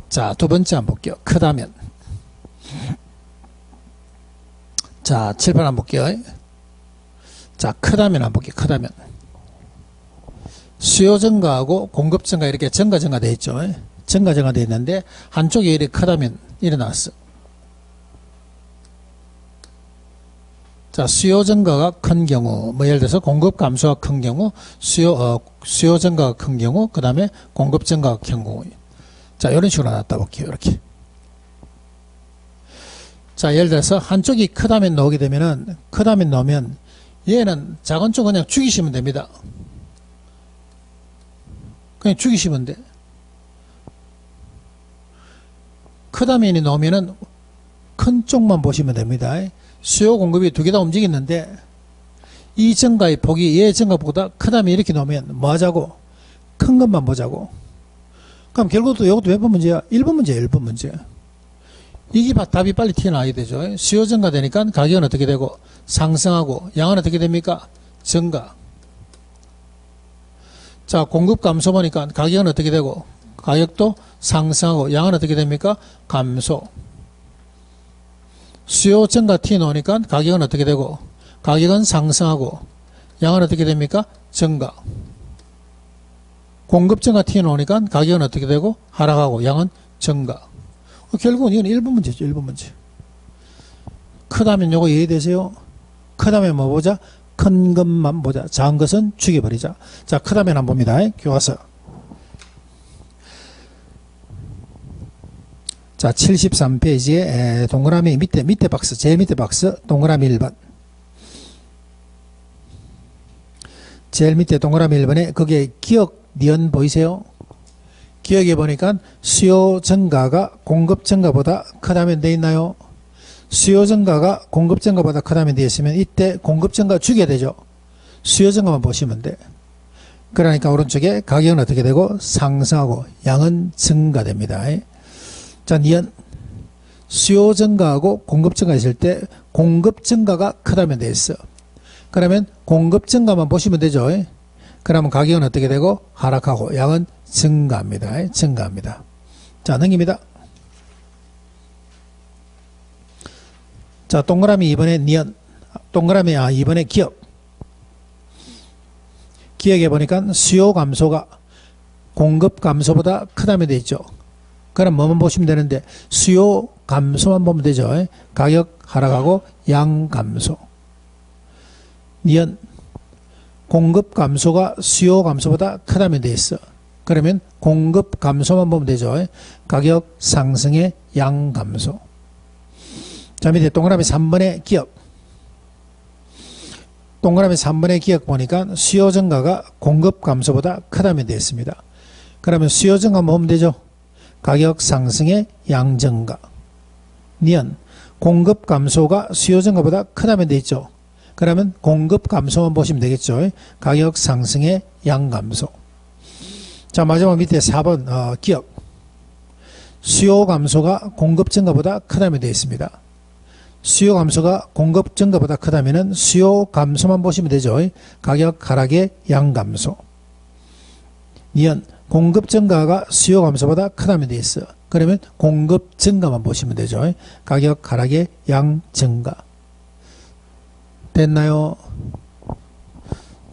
자, 두 번째 한번 볼게요. 크다면. 자, 칠판 한번 볼게요. 자, 크다면 한번 볼게요. 크다면. 수요 증가하고 공급 증가 이렇게 증가 되어 있죠. 증가 되어 있는데 한쪽이 이렇게 크다면 일어났어. 자, 수요 증가가 큰 경우, 뭐 예를 들어서 공급 감소가 큰 경우, 수요 증가가 큰 경우, 그 다음에 공급 증가가 큰 경우. 자, 이런 식으로 나왔다 볼게요. 이렇게. 자, 예를 들어서 한쪽이 크다면 나오게 되면은, 크다면 나오면 얘는 작은 쪽 그냥 죽이시면 됩니다. 그냥 죽이시면 돼. 크다면이 나오면은 큰 쪽만 보시면 됩니다. 수요 공급이 두 개 다 움직이는데 이 증가의 폭이 얘 증가보다 크다면 이렇게 나오면 뭐 하자고? 큰 것만 보자고. 그럼 결국 또 이것도 몇 번 문제야? 1번 문제야, 1번 문제. 이게 답이 빨리 튀어나와야 되죠. 수요 증가되니까 가격은 어떻게 되고? 상승하고, 양은 어떻게 됩니까? 증가. 자, 공급 감소 보니까 가격은 어떻게 되고? 가격도 상승하고, 양은 어떻게 됩니까? 감소. 수요 증가 튀어나오니까 가격은 어떻게 되고? 가격은 상승하고, 양은 어떻게 됩니까? 증가. 공급 증가 튀어나오니까 가격은 어떻게 되고? 하락하고, 양은 증가. 결국은 이건 1번 문제죠. 1번 문제. 크다면 요거 이해되세요? 크다면 뭐 보자? 큰 것만 보자. 작은 것은 죽여버리자. 자, 크다면 한번 봅니다. 교과서. 자, 73페이지에 동그라미 밑에 박스, 제일 밑에 박스, 동그라미 1번. 제일 밑에 동그라미 1번에 거기에 기억, 니은 보이세요? 기억해 보니까 수요 증가가 공급 증가보다 크다면 돼 있나요? 수요 증가가 공급 증가보다 크다면 돼 있으면 이때 공급 증가 죽여야 되죠. 수요 증가만 보시면 돼. 그러니까 오른쪽에 가격은 어떻게 되고? 상승하고 양은 증가됩니다. 자, 니은 수요 증가하고 공급 증가 있을 때 공급 증가가 크다면 돼 있어. 그러면 공급 증가만 보시면 되죠. 그러면 가격은 어떻게 되고? 하락하고 양은 증가합니다. 증가합니다. 자, 넘깁니다. 자, 동그라미 2번에 니은, 동그라미 2번에 기억. 기억해 보니까 수요 감소가 공급 감소보다 크다면 돼 있죠. 그럼 뭐만 보시면 되는데 수요 감소만 보면 되죠. 가격 하락하고 양 감소. 니은 공급 감소가 수요 감소보다 크다면 돼 있어. 그러면 공급 감소만 보면 되죠. 가격 상승의 양 감소. 자, 밑에 동그라미 3번의 기억. 동그라미 3번의 기억 보니까 수요 증가가 공급 감소보다 크다면 되어 있습니다. 그러면 수요 증가만 보면 되죠. 가격 상승의 양 증가. 니은 공급 감소가 수요 증가보다 크다면 되어 있죠. 그러면 공급 감소만 보시면 되겠죠. 가격 상승의 양 감소. 자, 마지막 밑에 4번 기억. 수요 감소가 공급 증가보다 크다면 되어 있습니다. 수요 감소가 공급 증가보다 크다면 수요 감소만 보시면 되죠. 가격 하락의 양 감소. 니은 공급 증가가 수요 감소보다 크다면 되어 있어. 그러면 공급 증가만 보시면 되죠. 가격 하락의 양 증가. 됐나요?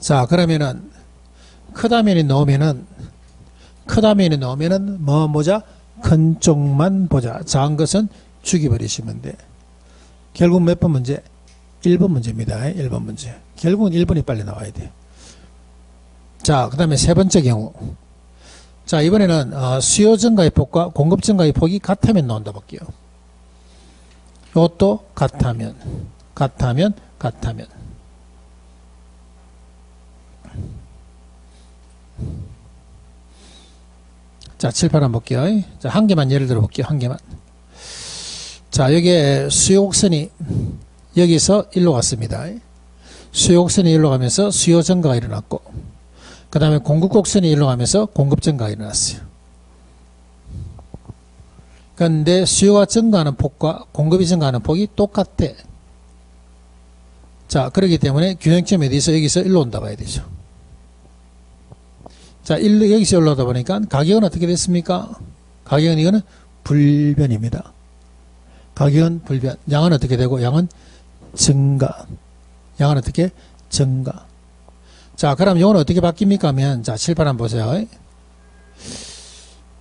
자, 그러면은 크다면이 나오면은 뭐 보자? 큰 쪽만 보자. 작은 것은 죽여버리시면 돼. 결국 몇 번 문제? 1번 문제입니다. 1번 문제. 결국은 1번이 빨리 나와야 돼. 자, 그 다음에 세 번째 경우. 자, 이번에는 수요 증가의 폭과 공급 증가의 폭이 같으면 나온다 볼게요. 이것도 같으면. 자, 7, 8 한번 볼게요. 자, 한 개만 예를 들어 볼게요. 한 개만. 자, 여기에 수요곡선이 여기서 일로 갔습니다. 수요곡선이 일로 가면서 수요 증가가 일어났고, 그 다음에 공급곡선이 일로 가면서 공급 증가가 일어났어요. 그런데 수요가 증가하는 폭과 공급이 증가하는 폭이 똑같아. 자, 그렇기 때문에 균형점에 대해서 여기서 일로 온다 봐야 되죠. 자, 여기서 올라오다 보니까 가격은 어떻게 됐습니까? 가격은 이거는 불변입니다. 가격은 불변. 양은 어떻게 되고? 양은 증가. 양은 어떻게? 증가. 자, 그럼 이건 어떻게 바뀝니까? 하면, 자, 7, 8 한번 보세요.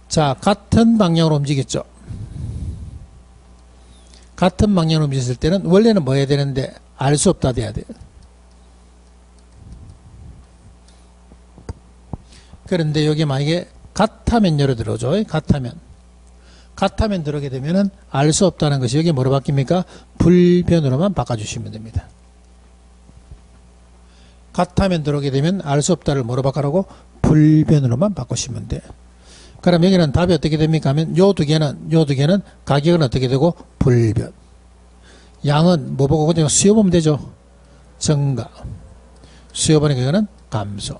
자, 같은 방향으로 움직였죠. 같은 방향으로 움직였을 때는 원래는 뭐 해야 되는데 알 수 없다 돼야 돼요. 그런데 여기 만약에 같다면 예를 들어줘. 같다면 들어오게 되면은 알 수 없다는 것이 여기 뭐로 바뀝니까? 불변으로만 바꿔주시면 됩니다. 같다면 들어오게 되면 알 수 없다를 뭐로 바꾸라고? 불변으로만 바꾸시면 돼. 그럼 여기는 답이 어떻게 됩니까 하면 요 두 개는 가격은 어떻게 되고? 불변. 양은 뭐 보고 그냥 수요 보면 되죠. 증가. 수요 보니까 이거는 감소.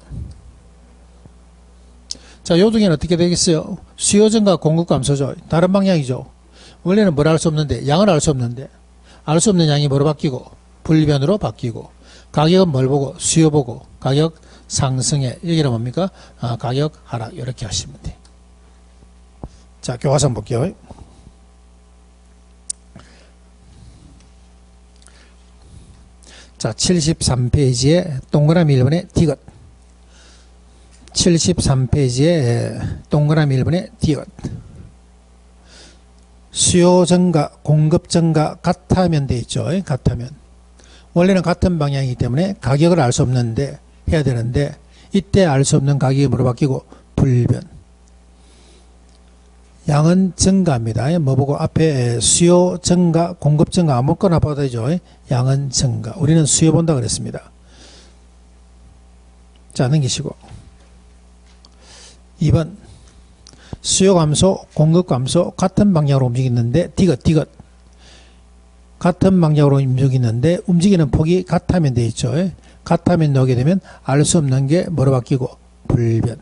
자, 요 두 개는 어떻게 되겠어요? 수요 증가, 공급 감소죠. 다른 방향이죠. 원래는 뭘 알 수 없는데, 양을 알 수 없는데, 알 수 없는 양이 뭐로 바뀌고? 불변으로 바뀌고. 가격은 뭘 보고? 수요 보고. 가격 상승에. 여기는 뭡니까? 가격 하락. 이렇게 하시면 돼. 자, 교과서 볼게요. 자, 73페이지에 동그라미 1번에 디귿. 73페이지에 동그라미 1번에 디귿. 수요 증가, 공급 증가 같다면 돼 있죠. 같다면. 원래는 같은 방향이기 때문에 가격을 알 수 없는데 해야 되는데 이때 알 수 없는 가격이 뭐로 바뀌고? 불변. 양은 증가합니다. 뭐 보고 앞에 수요 증가, 공급 증가 아무거나 봐도 되죠. 양은 증가. 우리는 수요 본다 그랬습니다. 자, 넘기시고. 2번. 수요 감소, 공급 감소 같은 방향으로 움직이는데 디귿. 같은 방향으로 움직이는데 움직이는 폭이 같다면 돼 있죠. 같다면 나오게 되면 알 수 없는 게 뭐로 바뀌고? 불변.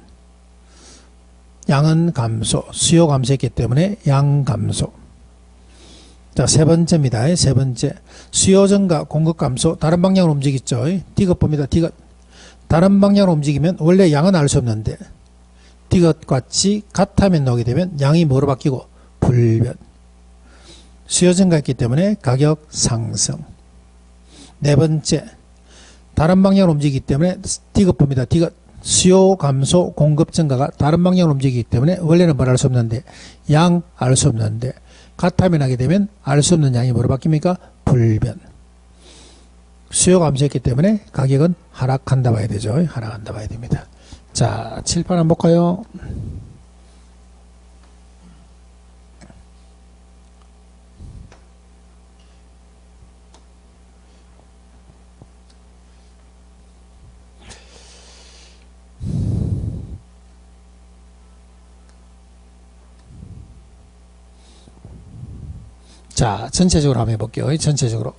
양은 감소, 수요 감소했기 때문에 양 감소. 자, 세 번째입니다. 세 번째. 수요 증가, 공급 감소 다른 방향으로 움직이죠. 디귿 봅니다. 디귿. 다른 방향으로 움직이면 원래 양은 알 수 없는데 디귿 같이 같다면 나오게 되면 양이 뭐로 바뀌고? 불변. 수요 증가했기 때문에 가격 상승. 네 번째. 다른 방향으로 움직이기 때문에 디귿 봅니다. 디귿. 수요 감소, 공급 증가가 다른 방향으로 움직이기 때문에 원래는 뭘 알 수 없는데 양 알 수 없는데 같다면 하게 되면 알 수 없는 양이 뭐로 바뀝니까? 불변. 수요 감소했기 때문에 가격은 하락한다 봐야 되죠. 하락한다 봐야 됩니다. 자, 칠판 한번 볼까요? 자, 전체적으로 한번 해볼게요. 전체적으로.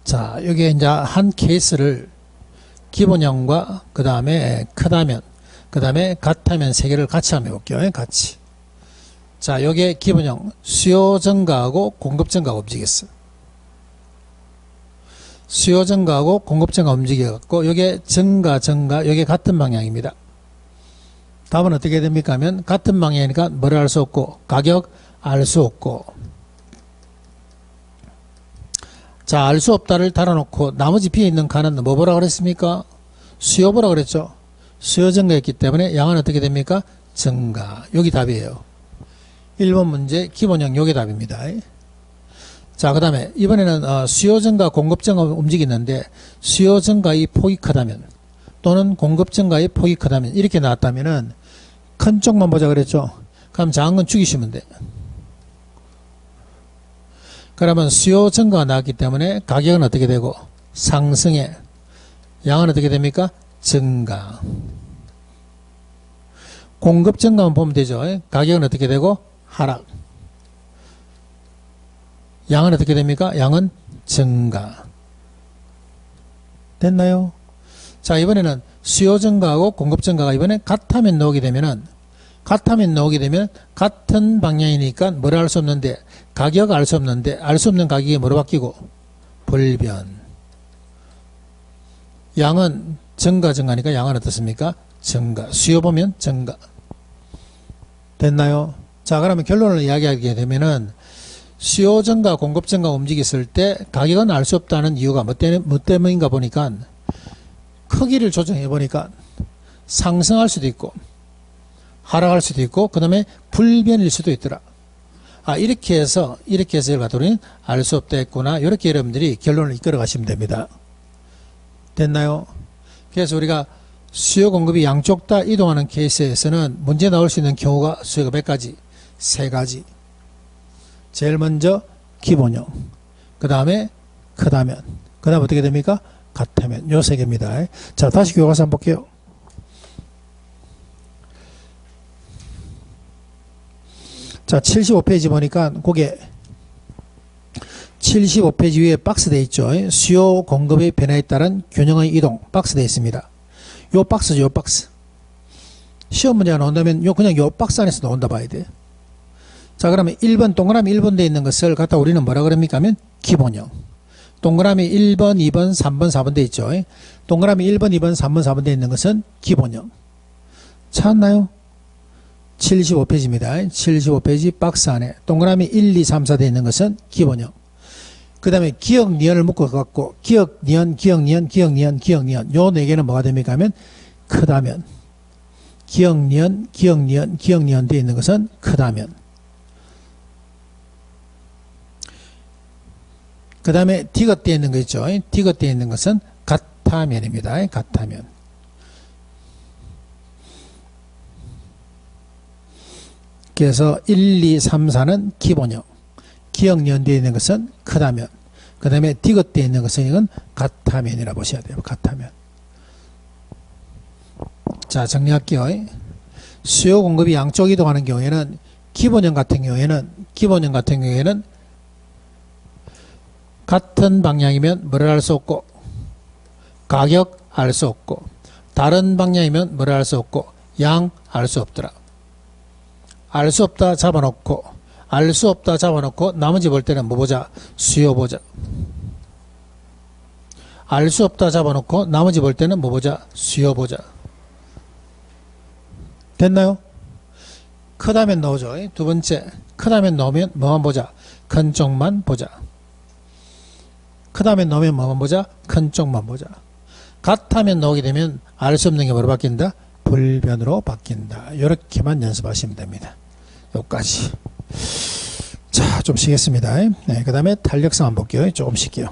자, 여기에 이제 한 케이스를 기본형과 그 다음에 크다면, 그 다음에 같다면 세 개를 같이 한번 해볼게요. 같이. 자, 여기에 기본형, 수요 증가하고 공급 증가가 움직였어. 수요 증가하고 공급 증가 움직여갖고, 여기에 증가, 여기에 같은 방향입니다. 답은 어떻게 됩니까 하면, 같은 방향이니까 뭐를 알 수 없고, 가격 알 수 없고. 자, 알 수 없다를 달아놓고, 나머지 비어있는 칸은 뭐 보라 그랬습니까? 수요 보라 그랬죠? 수요 증가했기 때문에 양은 어떻게 됩니까? 증가. 여기 답이에요. 1번 문제 기본형 요게 답입니다. 자, 그 다음에 이번에는 수요 증가, 공급 증가 움직이는데 수요 증가의 폭이 크다면 또는 공급 증가의 폭이 크다면 이렇게 나왔다면은 큰 쪽만 보자 그랬죠. 그럼 작은 건 죽이시면 돼. 그러면 수요 증가가 나왔기 때문에 가격은 어떻게 되고? 상승해. 양은 어떻게 됩니까? 증가. 공급 증가만 보면 되죠. 가격은 어떻게 되고? 하락. 양은 어떻게 됩니까? 양은 증가. 됐나요? 자, 이번에는 수요 증가하고 공급 증가가 이번에 같다면 나오게 되면 같은 방향이니까 뭐를 알 수 없는데 가격 알 수 없는데 알 수 없는 가격이 뭐로 바뀌고? 불변. 양은 증가니까 양은 어떻습니까? 증가. 수요 보면 증가. 됐나요? 자, 그러면 결론을 이야기하게 되면은 수요 증가, 공급 증가 움직였을 때 가격은 알 수 없다는 이유가 뭐 때문인가 보니까 크기를 조정해 보니까 상승할 수도 있고 하락할 수도 있고 그 다음에 불변일 수도 있더라. 이렇게 해서 우리는 알 수 없다 했구나. 이렇게 여러분들이 결론을 이끌어 가시면 됩니다. 됐나요? 그래서 우리가 수요 공급이 양쪽 다 이동하는 케이스에서는 문제 나올 수 있는 경우가 수요가 몇 가지? 세 가지. 제일 먼저 기본형, 그 다음에 크다면, 그 다음 어떻게 됩니까? 같으면. 요 세 개입니다. 자, 다시 교과서 한번 볼게요. 자, 75페이지 보니까 그게 75페이지 위에 박스 되어 있죠. 수요 공급의 변화에 따른 균형의 이동 박스 되어 있습니다. 요 박스죠, 요 박스. 시험 문제가 나온다면 그냥 요 박스 안에서 나온다 봐야 돼요. 자, 그러면 1번 동그라미 1번 되어 있는 것을 갖다 우리는 뭐라 그럽니까 하면 기본형. 동그라미 1번, 2번, 3번, 4번 되어 있죠. 동그라미 1번, 2번, 3번, 4번 되어 있는 것은 기본형. 찾았나요? 75페이지입니다. 75페이지 박스 안에 동그라미 1, 2, 3, 4 되어 있는 것은 기본형. 그 다음에 기억, 니은을 묶어갖고 기억, 니은, 기억, 니은, 기억, 니은, 기억, 니은 요 네 개는 뭐가 됩니까 하면 크다면. 기억, 니은, 기억, 니은, 기억, 니은 되어 있는 것은 크다면. 그 다음에 디귿 되어 있는 거 있죠. 디귿 되어 있는 것은 같다면입니다. 같다면. 그래서 1, 2, 3, 4는 기본형. 기억, 니은 되어 있는 것은 크다면. 그 다음에 디귿 되어 있는 것은 이건 같다면이라 보셔야 돼요. 같다면. 자, 정리할게요. 수요 공급이 양쪽 이동하는 경우에는 기본형 같은 경우에는 같은 방향이면 뭐를 알 수 없고 가격 알 수 없고 다른 방향이면 뭐를 알 수 없고 양 알 수 없더라. 알 수 없다 잡아놓고 나머지 볼 때는 뭐 보자? 수요 보자. 알 수 없다 잡아놓고 나머지 볼 때는 뭐 보자? 수요 보자. 됐나요? 크다면 나오죠. 두 번째, 크다면 나오면 뭐만 보자? 큰 쪽만 보자. 크다면 나오면 뭐만 보자? 큰 쪽만 보자. 같다면 나오게 되면 알 수 없는 게 뭐로 바뀐다? 불변으로 바뀐다. 이렇게만 연습하시면 됩니다. 여기까지. 자, 좀 쉬겠습니다. 네, 그 다음에 탄력성 한번 볼게요. 조금 쉴게요.